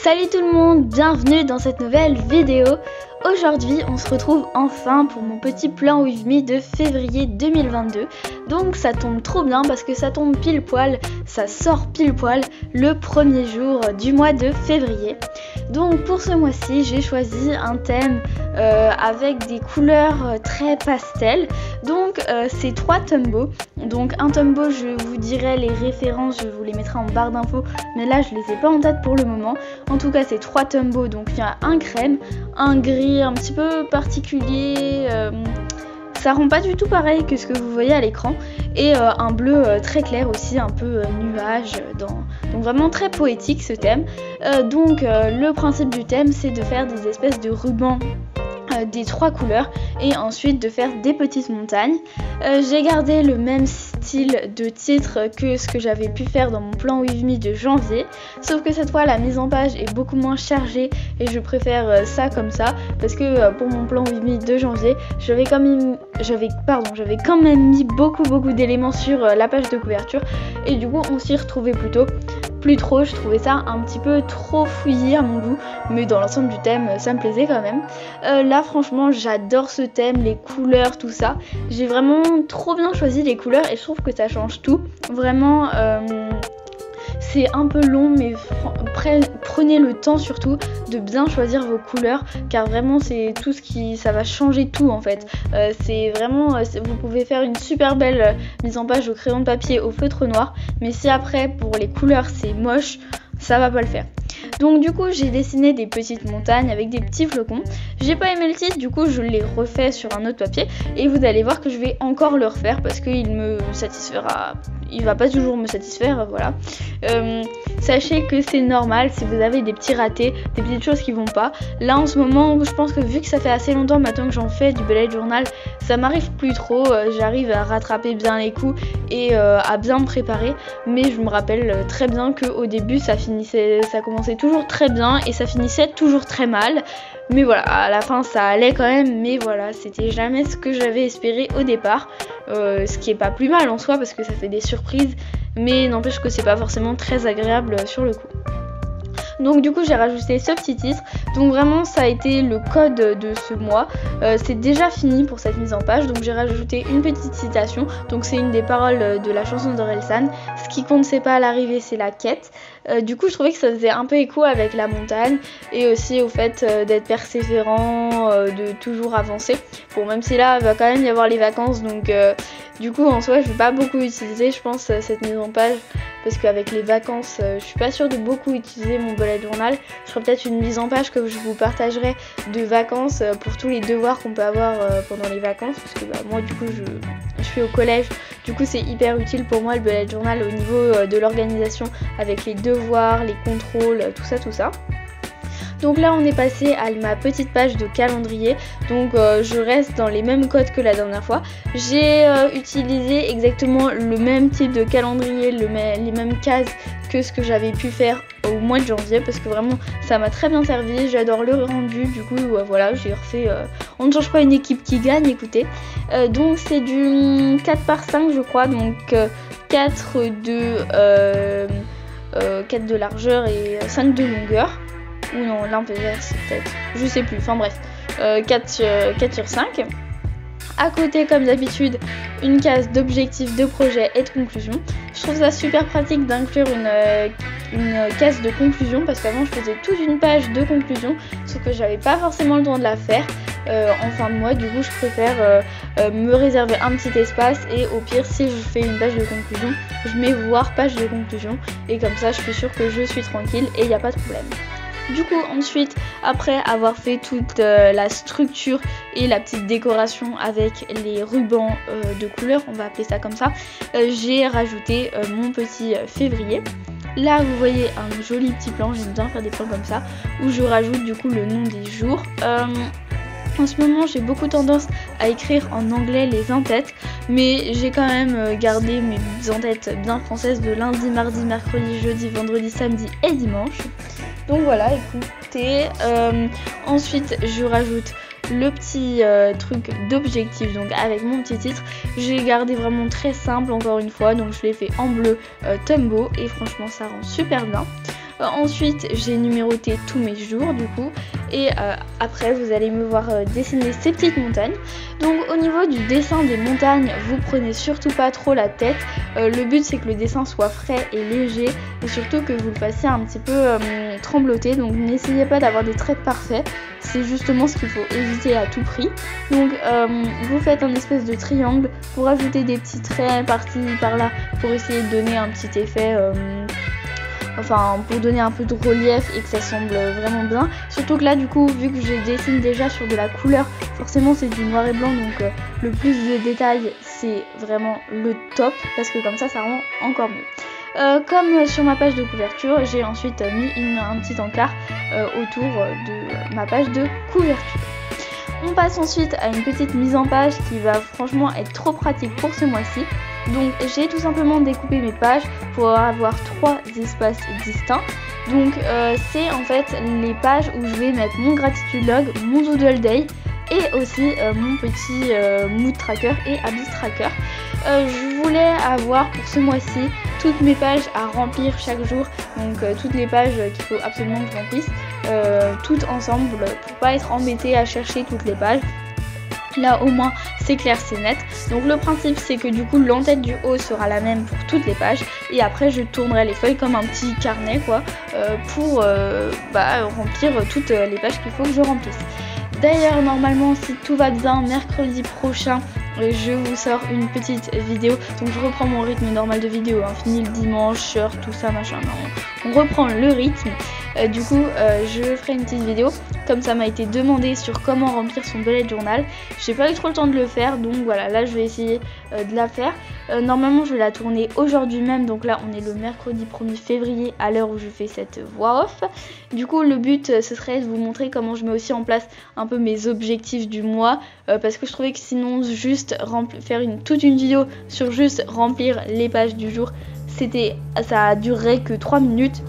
Salut tout le monde, bienvenue dans cette nouvelle vidéo. Aujourd'hui on se retrouve enfin pour mon petit plan with me de février 2022. Donc ça tombe trop bien parce que ça tombe pile poil, ça sort pile poil le premier jour du mois de février. Donc pour ce mois-ci j'ai choisi un thème avec des couleurs très pastel. Donc c'est 3 Tombow. Donc un Tombow, je vous dirai les références, je vous les mettrai en barre d'infos, mais là je les ai pas en tête pour le moment. En tout cas c'est 3 Tombow, donc il y a un crème, un gris un petit peu particulier, ça rend pas du tout pareil que ce que vous voyez à l'écran, et un bleu très clair aussi, un peu nuage, donc vraiment très poétique ce thème. Donc le principe du thème c'est de faire des espèces de rubans des 3 couleurs et ensuite de faire des petites montagnes. J'ai gardé le même style de titre que ce que j'avais pu faire dans mon plan with me de janvier, sauf que cette fois la mise en page est beaucoup moins chargée et je préfère ça comme ça parce que pour mon plan with me de janvier j'avais quand même mis beaucoup d'éléments sur la page de couverture et du coup on s'y retrouvait plus trop, je trouvais ça un petit peu trop fouillé à mon goût, mais dans l'ensemble du thème ça me plaisait quand même. Là franchement j'adore ce thème, les couleurs, tout ça, j'ai vraiment trop bien choisi les couleurs et je trouve que ça change tout, vraiment. C'est un peu long mais prenez le temps surtout de bien choisir vos couleurs car vraiment c'est tout ça va changer tout en fait. C'est vraiment, vous pouvez faire une super belle mise en page au crayon de papier au feutre noir, mais si après pour les couleurs c'est moche, ça va pas le faire. Donc du coup j'ai dessiné des petites montagnes avec des petits flocons. J'ai pas aimé le titre, du coup je l'ai refait sur un autre papier et vous allez voir que je vais encore le refaire parce qu'il me satisfera, il va pas toujours me satisfaire, voilà. Sachez que c'est normal si vous avez des petits ratés, des petites choses qui vont pas. Là en ce moment je pense que vu que ça fait assez longtemps maintenant que j'en fais du bullet journal, ça m'arrive plus trop, j'arrive à rattraper bien les coups et à bien me préparer, mais je me rappelle très bien qu'au début ça commençait toujours très bien et ça finissait toujours très mal, mais voilà, à la fin ça allait quand même, mais voilà, c'était jamais ce que j'avais espéré au départ, ce qui est pas plus mal en soi parce que ça fait des surprises, mais n'empêche que c'est pas forcément très agréable sur le coup. Donc du coup j'ai rajouté ce petit titre, donc vraiment ça a été le code de ce mois. C'est déjà fini pour cette mise en page, donc j'ai rajouté une petite citation, donc c'est une des paroles de la chanson d'Orelsan. Ce qui compte c'est pas à l'arrivée, c'est la quête. Du coup je trouvais que ça faisait un peu écho avec la montagne et aussi au fait d'être persévérant, de toujours avancer. Bon, même si là il va quand même y avoir les vacances, donc du coup en soi je vais pas beaucoup utiliser je pense cette mise en page, parce qu'avec les vacances je suis pas sûre de beaucoup utiliser mon bullet journal. Je ferai peut-être une mise en page que je vous partagerai de vacances pour tous les devoirs qu'on peut avoir pendant les vacances, parce que moi du coup je suis au collège, du coup c'est hyper utile pour moi le bullet journal au niveau de l'organisation avec les devoirs, les contrôles, tout ça. Donc là on est passé à ma petite page de calendrier, donc je reste dans les mêmes codes que la dernière fois. J'ai utilisé exactement le même type de calendrier, les mêmes cases que ce que j'avais pu faire au mois de janvier, parce que vraiment ça m'a très bien servi, j'adore le rendu, du coup voilà, j'ai refait, on ne change pas une équipe qui gagne, écoutez. Donc c'est du 4x5 je crois, donc 4 de largeur et 5 de longueur. Ou non, l'inverse peut-être, je sais plus, enfin bref, 4 sur 5. À côté, comme d'habitude, une case d'objectifs, de projet et de conclusion. Je trouve ça super pratique d'inclure une case de conclusion, parce qu'avant je faisais toute une page de conclusion, sauf que j'avais pas forcément le temps de la faire en fin de mois. Du coup je préfère me réserver un petit espace et au pire si je fais une page de conclusion, je mets voir page de conclusion et comme ça je suis sûre que je suis tranquille et il n'y a pas de problème. Du coup ensuite, après avoir fait toute la structure et la petite décoration avec les rubans de couleur, on va appeler ça comme ça, j'ai rajouté mon petit février. Là vous voyez un joli petit plan, j'aime bien faire des plans comme ça, où je rajoute du coup le nom des jours. En ce moment j'ai beaucoup tendance à écrire en anglais les en-têtes, mais j'ai quand même gardé mes en-têtes bien françaises de lundi, mardi, mercredi, jeudi, vendredi, samedi et dimanche. Donc voilà, écoutez, ensuite je rajoute le petit truc d'objectif, donc avec mon petit titre. J'ai gardé vraiment très simple encore une fois, donc je l'ai fait en bleu Tombow et franchement ça rend super bien. Ensuite j'ai numéroté tous mes jours du coup, et après vous allez me voir dessiner ces petites montagnes. Donc au niveau du dessin des montagnes, vous prenez surtout pas trop la tête. Le but c'est que le dessin soit frais et léger, et surtout que vous le fassiez un petit peu trembloter. Donc n'essayez pas d'avoir des traits parfaits, c'est justement ce qu'il faut éviter à tout prix. Donc vous faites un espèce de triangle pour ajouter des petits traits par-ci par-là pour essayer de donner un petit effet, enfin pour donner un peu de relief et que ça semble vraiment bien. Surtout que là du coup, vu que je dessine déjà sur de la couleur, forcément c'est du noir et blanc, donc le plus de détails c'est vraiment le top, parce que comme ça rend encore mieux. Comme sur ma page de couverture, j'ai ensuite mis un petit encart autour de ma page de couverture. On passe ensuite à une petite mise en page qui va franchement être trop pratique pour ce mois-ci. Donc j'ai tout simplement découpé mes pages pour avoir 3 espaces distincts. Donc c'est en fait les pages où je vais mettre mon gratitude log, mon doodle day et aussi mon petit mood tracker et habit tracker. Je voulais avoir pour ce mois-ci toutes mes pages à remplir chaque jour, donc toutes les pages qu'il faut absolument que je remplisse toutes ensemble pour pas être embêtée à chercher toutes les pages. Là au moins c'est clair, c'est net. Donc le principe c'est que du coup l'entête du haut sera la même pour toutes les pages, et après je tournerai les feuilles comme un petit carnet quoi, pour remplir toutes les pages qu'il faut que je remplisse. D'ailleurs normalement si tout va bien, mercredi prochain je vous sors une petite vidéo. Donc je reprends mon rythme normal de vidéo, fini le dimanche, heure, tout ça machin, on reprend le rythme. Du coup je ferai une petite vidéo comme ça m'a été demandé sur comment remplir son bullet journal. J'ai pas eu trop le temps de le faire, donc voilà, là je vais essayer de la faire. Normalement je vais la tourner aujourd'hui même, donc là on est le mercredi 1er février à l'heure où je fais cette voix off. Du coup le but ce serait de vous montrer comment je mets aussi en place un peu mes objectifs du mois, parce que je trouvais que sinon juste faire toute une vidéo sur juste remplir les pages du jour, ça durerait que 3 minutes.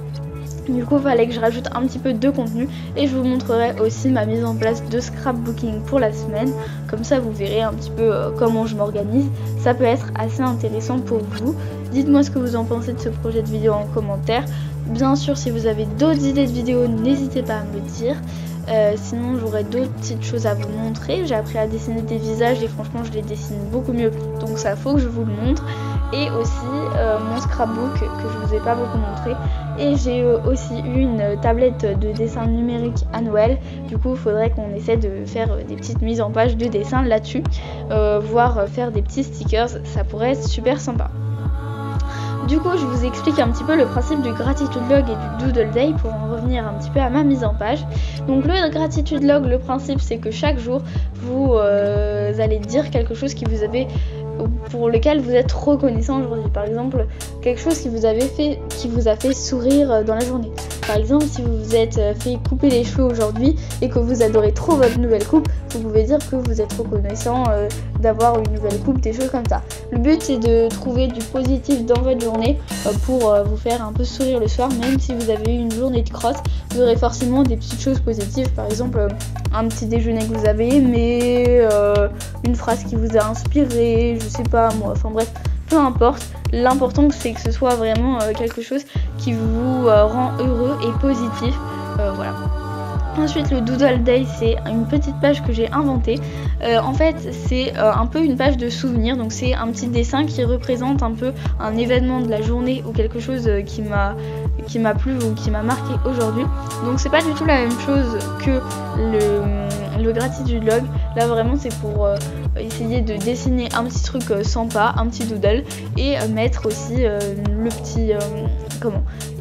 Du coup il fallait que je rajoute un petit peu de contenu, et je vous montrerai aussi ma mise en place de scrapbooking pour la semaine. Comme ça vous verrez un petit peu comment je m'organise. Ça peut être assez intéressant pour vous. Dites-moi ce que vous en pensez de ce projet de vidéo en commentaire. Bien sûr si vous avez d'autres idées de vidéos, n'hésitez pas à me le dire. Sinon j'aurai d'autres petites choses à vous montrer. J'ai appris à dessiner des visages et franchement je les dessine beaucoup mieux, donc ça faut que je vous le montre. Et aussi mon scrapbook que je vous ai pas beaucoup montré. Et j'ai aussi eu une tablette de dessin numérique à Noël. Du coup il faudrait qu'on essaie de faire des petites mises en page de dessin là-dessus, voire faire des petits stickers, ça pourrait être super sympa. Du coup je vous explique un petit peu le principe du gratitude log et du doodle day pour en revenir un petit peu à ma mise en page. Donc le gratitude log, le principe c'est que chaque jour vous allez dire quelque chose pour lequel vous êtes reconnaissant aujourd'hui. Par exemple quelque chose qui vous a fait sourire dans la journée. Par exemple si vous vous êtes fait couper les cheveux aujourd'hui et que vous adorez trop votre nouvelle coupe, vous pouvez dire que vous êtes reconnaissant d'avoir une nouvelle coupe, des choses comme ça. Le but c'est de trouver du positif dans votre journée pour vous faire un peu sourire le soir. Même si vous avez eu une journée de crotte, vous aurez forcément des petites choses positives. Par exemple un petit déjeuner que vous avez aimé, une phrase qui vous a inspiré, je sais pas moi, enfin bref, peu importe. L'important c'est que ce soit vraiment quelque chose qui vous rend heureux et positif, voilà. Ensuite le doodle day, c'est une petite page que j'ai inventée. En fait c'est un peu une page de souvenirs, donc c'est un petit dessin qui représente un peu un événement de la journée ou quelque chose qui m'a plu ou qui m'a marqué aujourd'hui. Donc c'est pas du tout la même chose que le gratitude log. Là vraiment c'est pour essayer de dessiner un petit truc sympa, un petit doodle, et mettre aussi le petit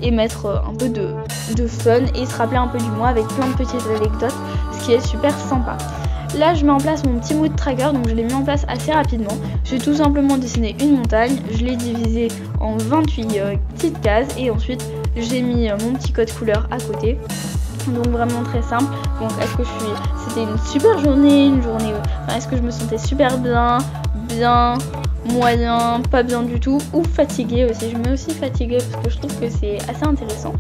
et mettre un peu de fun et se rappeler un peu du mois avec plein de petites anecdotes, ce qui est super sympa. Là je mets en place mon petit mood tracker, donc je l'ai mis en place assez rapidement. J'ai tout simplement dessiné une montagne, je l'ai divisée en 28 petites cases, et ensuite j'ai mis mon petit code couleur à côté. Donc vraiment très simple. Donc est-ce que c'était une super journée, est-ce que je me sentais super bien, moyen, pas bien du tout, ou fatiguée aussi. Je mets aussi fatiguée parce que je trouve que c'est assez intéressant.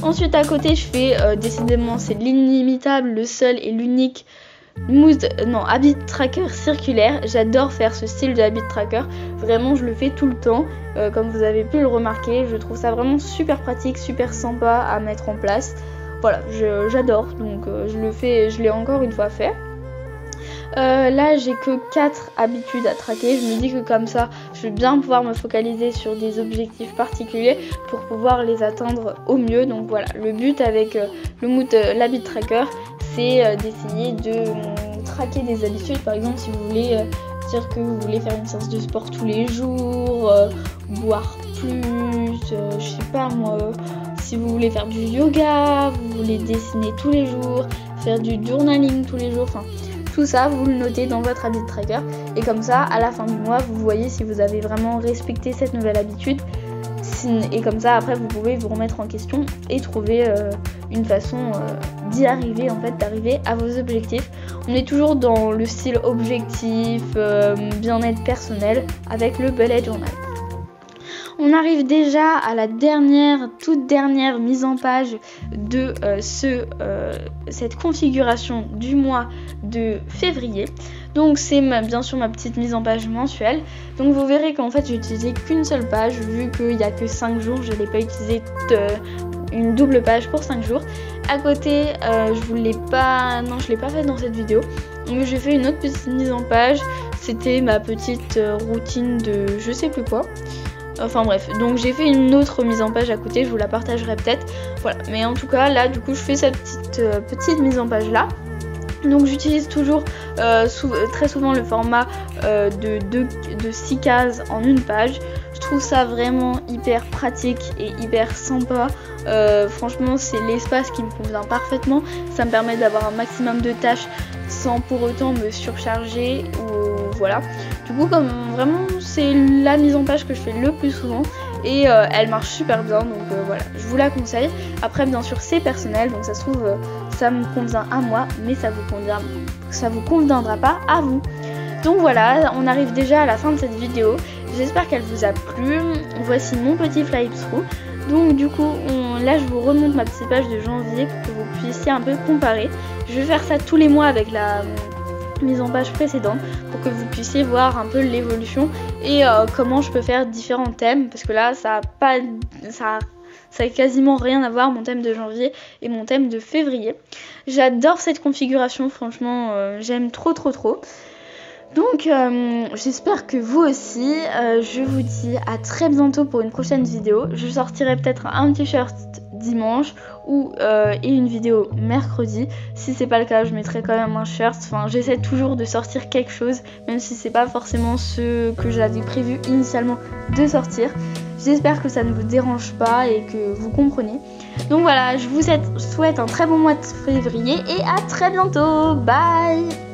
Ensuite à côté je fais décidément c'est l'inimitable, le seul et l'unique habit tracker circulaire. J'adore faire ce style de habit tracker, vraiment je le fais tout le temps, comme vous avez pu le remarquer. Je trouve ça vraiment super pratique, super sympa à mettre en place. Voilà, j'adore, donc je l'ai encore une fois fait. Là j'ai que 4 habitudes à traquer. Je me dis que comme ça je vais bien pouvoir me focaliser sur des objectifs particuliers pour pouvoir les atteindre au mieux. Donc voilà, le but avec l'habit tracker, c'est d'essayer de traquer des habitudes. Par exemple, si vous voulez dire que vous voulez faire une séance de sport tous les jours, boire plus, je sais pas moi, si vous voulez faire du yoga, vous voulez dessiner tous les jours, faire du journaling tous les jours, enfin tout ça vous le notez dans votre habit tracker et comme ça à la fin du mois vous voyez si vous avez vraiment respecté cette nouvelle habitude. Et comme ça après vous pouvez vous remettre en question et trouver une façon d'y arriver, en fait d'arriver à vos objectifs. On est toujours dans le style objectif, bien-être personnel avec le bullet journal. On arrive déjà à la toute dernière mise en page de cette configuration du mois de février. Donc c'est bien sûr ma petite mise en page mensuelle. Donc vous verrez qu'en fait j'ai utilisé qu'une seule page vu qu'il n'y a que 5 jours. Je n'ai pas utilisé une double page pour 5 jours. À côté je l'ai pas fait dans cette vidéo. Donc j'ai fait une autre petite mise en page. C'était ma petite routine de je sais plus quoi. Enfin bref, donc j'ai fait une autre mise en page à côté, je vous la partagerai peut-être. Voilà, mais en tout cas là du coup je fais cette petite mise en page là. Donc j'utilise toujours très souvent le format de 6 cases en une page. Je trouve ça vraiment hyper pratique et hyper sympa. Franchement c'est l'espace qui me convient parfaitement. Ça me permet d'avoir un maximum de tâches sans pour autant me surcharger ou voilà. Du coup comme vraiment c'est la mise en page que je fais le plus souvent et elle marche super bien, donc voilà, je vous la conseille. Après bien sûr c'est personnel, donc ça se trouve ça me convient à moi mais ça vous conviendra pas à vous. Donc voilà, on arrive déjà à la fin de cette vidéo. J'espère qu'elle vous a plu. Voici mon petit fly through. Donc du coup là je vous remonte ma petite page de janvier pour que vous puissiez un peu comparer. Je vais faire ça tous les mois avec la mise en page précédente pour que vous puissiez voir un peu l'évolution et comment je peux faire différents thèmes, parce que là ça a quasiment rien à voir, mon thème de janvier et mon thème de février. J'adore cette configuration, franchement j'aime trop. Donc j'espère que vous aussi. Je vous dis à très bientôt pour une prochaine vidéo. Je sortirai peut-être un t-shirt dimanche et une vidéo mercredi. Si c'est pas le cas, je mettrai quand même un shirt. Enfin, j'essaie toujours de sortir quelque chose, même si c'est pas forcément ce que j'avais prévu initialement de sortir. J'espère que ça ne vous dérange pas et que vous comprenez. Donc voilà, je vous souhaite un très bon mois de février et à très bientôt. Bye!